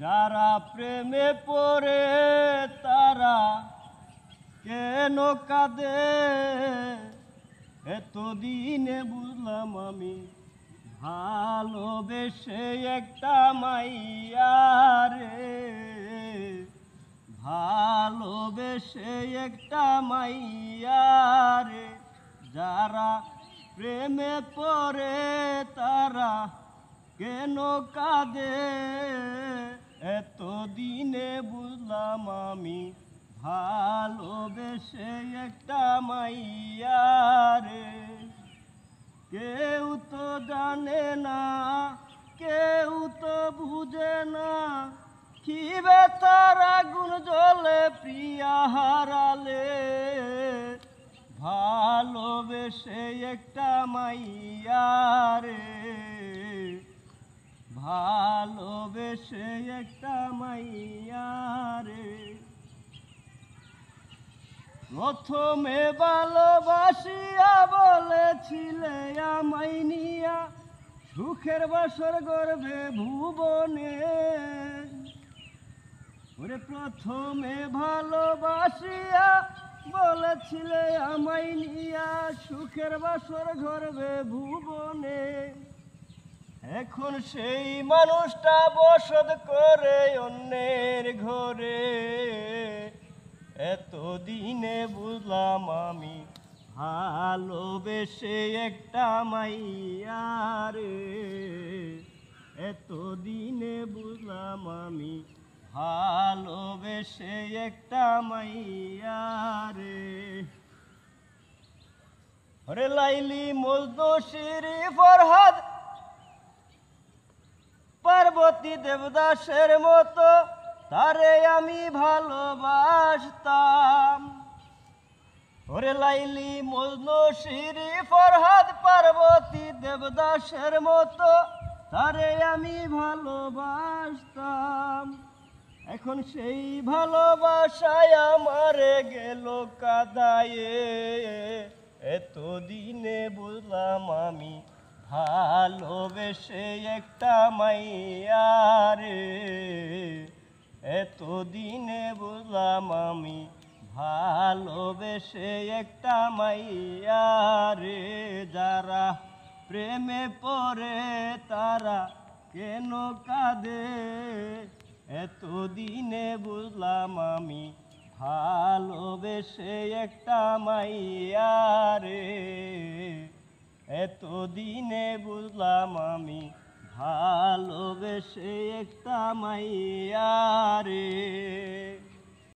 যারা প্রেমে পড়ে তারা কেন কাঁদে, এতদিনে বুঝলাম আমি ভালোবেসে একটা মাইয়া রে, ভালোবেসে একটা মাইয়া রে। যারা প্রেমে পড়ে তারা কেন কাঁদে, এতদিনে বুঝলাম আমি ভালোবেসে একটা মাইয়া রে। কেউ তো জানে না, কেউ তো বুঝে না, কি ব্যথার আগুন জ্বলে প্রিয়া হারালে। ভালোবেসে একটা মাইয়া রে, ভালোবেসে একটা মাইয়া রে। প্রথমে ভালোবাসিয়া বলেছিলে আমায় নিয়া সুখের বাসর গর্ভে ভুবনে। ওরে প্রথমে ভালোবাসিয়া বলেছিলে আমায় নিয়া সুখের বাসর গর্ভে ভুবনে। এখন সেই মানুষটা বসত করে অন্যের ঘরে, এতদিনে বুঝলাম আমি ভালোবেসে একটা মাইয়া রে, এতদিনে বুঝলাম আমি ভালোবেসে একটা মাইয়া রে। ওরে লাইলি মজনু শিরি ফরহাদ পার্বতী দেবদাসের মতো তারে আমি ভালোবাসতাম। ওরে লাইলি মজনু শিরি ফরহাদ পার্বতী দেবদাসের মতো তারে আমি ভালোবাসতাম। এখন সেই ভালোবাসায় আমারে গেল কাদায়ে, এতদিনে বুঝলাম আমি ভালোবেসে একটা মাইয়া রে, এতদিনে বুঝলাম আমি ভালোবেসে একটা মাইয়া রে। যারা প্রেমে পড়ে তারা কেন কাঁদে, এতদিনে বুঝলাম আমি ভালোবেসে একটা মাইয়া রে, এতদিনে বুঝলাম আমি ভালোবেসে একটা মাইয়া রে।